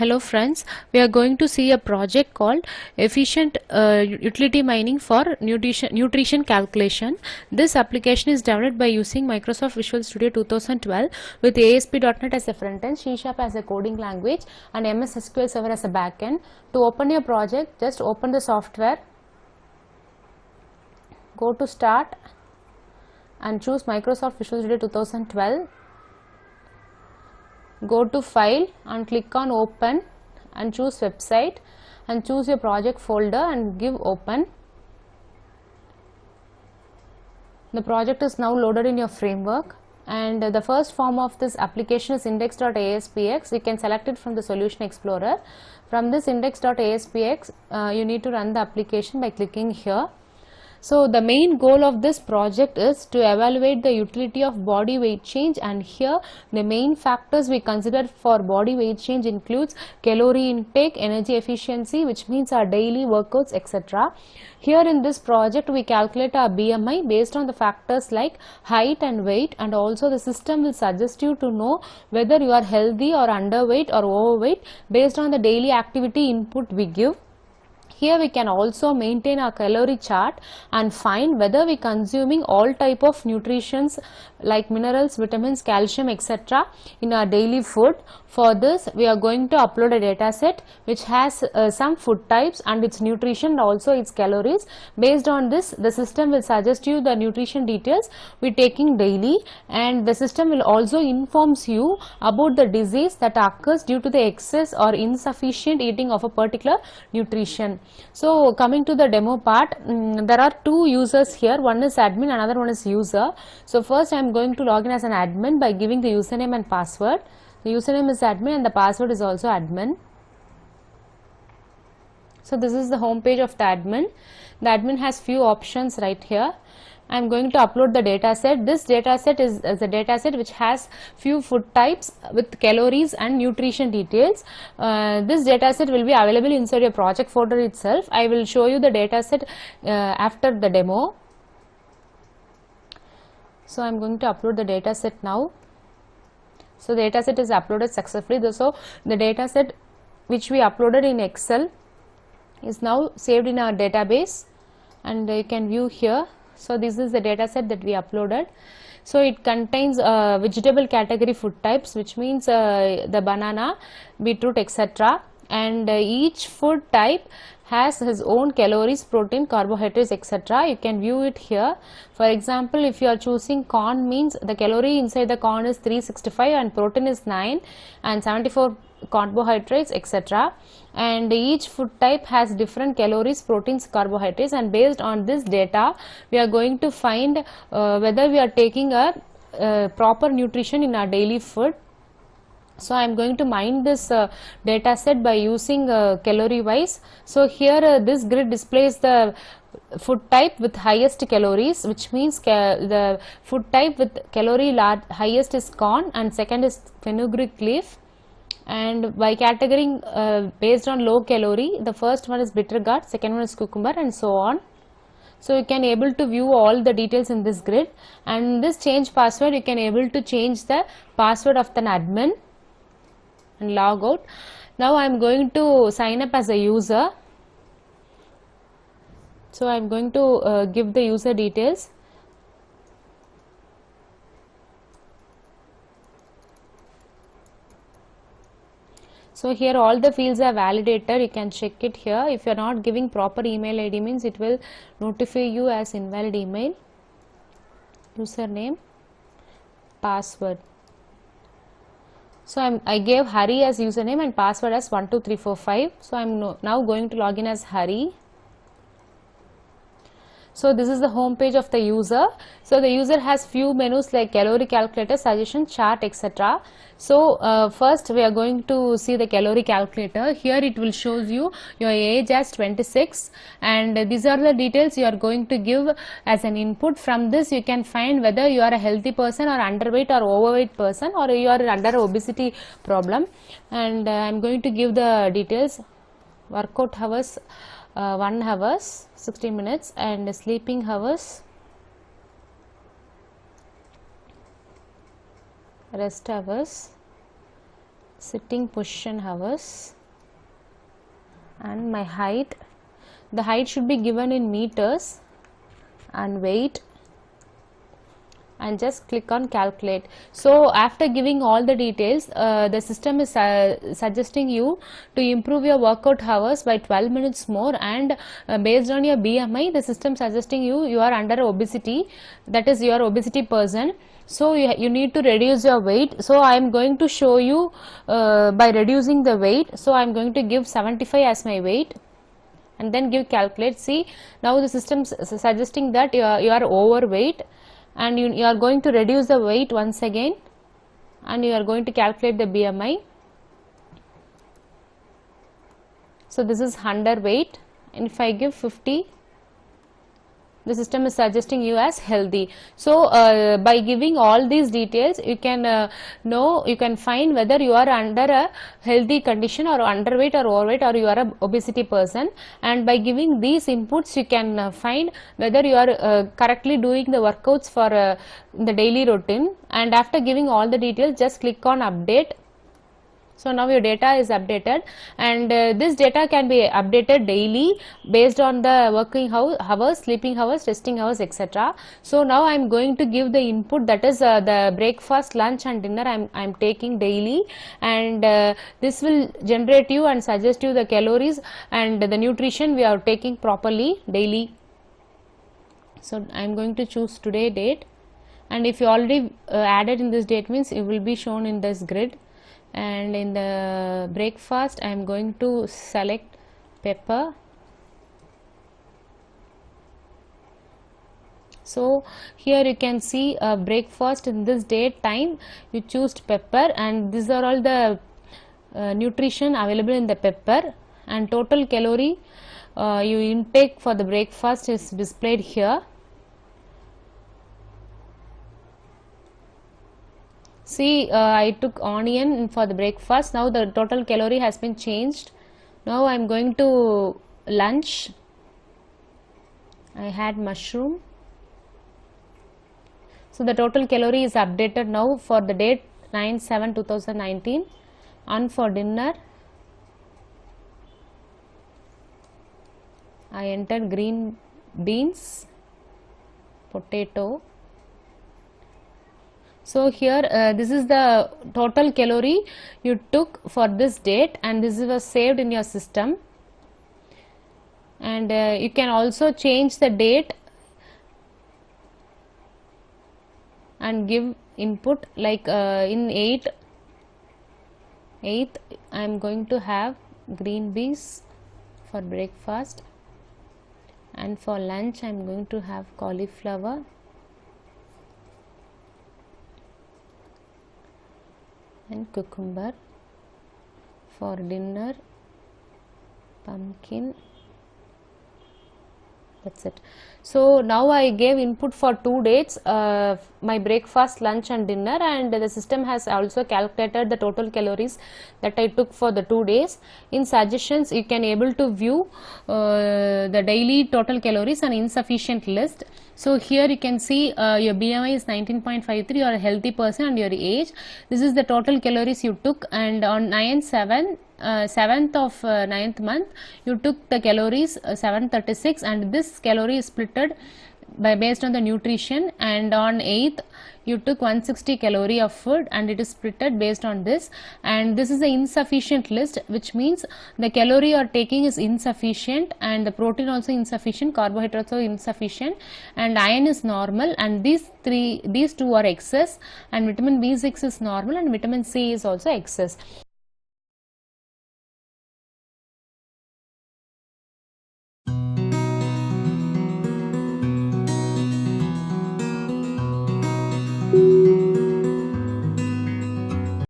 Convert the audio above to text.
Hello friends, we are going to see a project called Efficient Utility Mining for Nutrition Calculation. This application is developed by using Microsoft Visual Studio 2012 with ASP.NET as a front end, C# as a coding language and MS SQL Server as a backend. To open your project, just open the software, go to Start and choose Microsoft Visual Studio 2012. Go to File and click on Open and choose Website and choose your project folder and give Open. The project is now loaded in your framework, and the first form of this application is index.aspx. You can select it from the Solution Explorer. From this index.aspx, you need to run the application by clicking here. So the main goal of this project is to evaluate the utility of body weight change, and here the main factors we consider for body weight change includes calorie intake, energy efficiency, which means our daily workouts, etc. Here in this project we calculate our BMI based on the factors like height and weight, and also the system will suggest you to know whether you are healthy or underweight or overweight based on the daily activity input we give. Here we can also maintain our calorie chart and find whether we consuming all type of nutrients like minerals, vitamins, calcium, etc. in our daily food. For this we are going to upload a data set which has some food types and its nutrition and also its calories. Based on this, the system will suggest you the nutrition details we taking daily, and the system will also informs you about the disease that occurs due to the excess or insufficient eating of a particular nutrition. So coming to the demo part, there are two users here. One is admin, another one is user. So first I am going to log in as an admin by giving the username and password. The username is admin and the password is also admin. So this is the home page of the admin. The admin has few options right here. I am going to upload the data set. This data set is a data set which has few food types with calories and nutrition details. This data set will be available inside your project folder itself. I will show you the data set after the demo. So I am going to upload the data set now. So the data set is uploaded successfully. So the data set which we uploaded in Excel is now saved in our database, and you can view here. So this is the data set that we uploaded. So it contains vegetable category food types, which means the banana, beetroot, etc. And each food type has his own calories, protein, carbohydrates, etc. You can view it here. For example, if you are choosing corn, means the calorie inside the corn is 365 and protein is 9 and 74 carbohydrates, etc. And each food type has different calories, proteins, carbohydrates, and based on this data we are going to find whether we are taking a proper nutrition in our daily food. So I am going to mine this data set by using calorie wise. So here this grid displays the food type with highest calories, which means the food type with calorie highest is corn and second is fenugreek leaf. And by category based on low calorie, the first one is bitter gourd, second one is cucumber, and so on. So you can able to view all the details in this grid, and this change password you can able to change the password of the admin and log out. Now I am going to sign up as a user. So I am going to give the user details. So here all the fields are validated. You can check it here. If you are not giving proper email ID, means it will notify you as invalid email. Username, password. So I gave Hari as username and password as 12345. So I am now going to log in as Hari. So this is the home page of the user. So the user has few menus like calorie calculator, suggestion, chart, etc. So first we are going to see the calorie calculator. Here it will shows you your age as 26, and these are the details you are going to give as an input. From this you can find whether you are a healthy person or underweight or overweight person, or you are under obesity problem. And I am going to give the details. Workout hours 1 hours 60 minutes, and sleeping hours, rest hours, sitting position hours, and my height, the height should be given in meters, and weight, and just click on calculate. So after giving all the details, the system is suggesting you to improve your workout hours by 12 minutes more, and based on your BMI, the system suggesting you are under obesity, that is you are obesity person. So you need to reduce your weight. So I am going to show you by reducing the weight. So I am going to give 75 as my weight and then give calculate. See, now the system is suggesting that you are overweight, and you are going to reduce the weight once again, and you are going to calculate the BMI. So this is underweight, and if I give 50, the system is suggesting you as healthy. So by giving all these details, you can know, you can find whether you are under a healthy condition or underweight or overweight, or you are a obesity person. And by giving these inputs, you can find whether you are correctly doing the workouts for the daily routine. And after giving all the details, just click on update. So now your data is updated, and this data can be updated daily based on the working hours, sleeping hours, resting hours, etc. So now I am going to give the input, that is the breakfast, lunch and dinner I am taking daily, and this will generate you and suggest you the calories and the nutrition we are taking properly daily. So I am going to choose today date, and if you already added in this date means it will be shown in this grid. And in the breakfast I am going to select pepper. So here you can see breakfast in this date time you choose pepper, and these are all the nutrition available in the pepper, and total calorie you intake for the breakfast is displayed here. See, I took onion for the breakfast. Now the total calorie has been changed. Now I am going to lunch. I had mushroom. So the total calorie is updated now for the date 9/7/2019. And for dinner, I entered green beans, potato. So here this is the total calorie you took for this date, and this was saved in your system. And you can also change the date and give input, like in 8th I am going to have green beans for breakfast, and for lunch I am going to have cauliflower. And cucumber. For dinner, pumpkin. That's it. So now I gave input for 2 dates, my breakfast, lunch and dinner, and the system has also calculated the total calories that I took for the 2 days. In suggestions you can able to view the daily total calories and insufficient list. So here you can see your BMI is 19.53, you are a healthy person, and your age. This is the total calories you took, and on 7th of 9th month you took the calories 736, and this calorie is splitted by based on the nutrition, and on 8th you took 160 calorie of food, and it is splitted based on this. And this is the insufficient list, which means the calorie you are taking is insufficient, and the protein also insufficient, carbohydrates also insufficient, and iron is normal, and these two are excess, and vitamin B6 is normal, and vitamin C is also excess.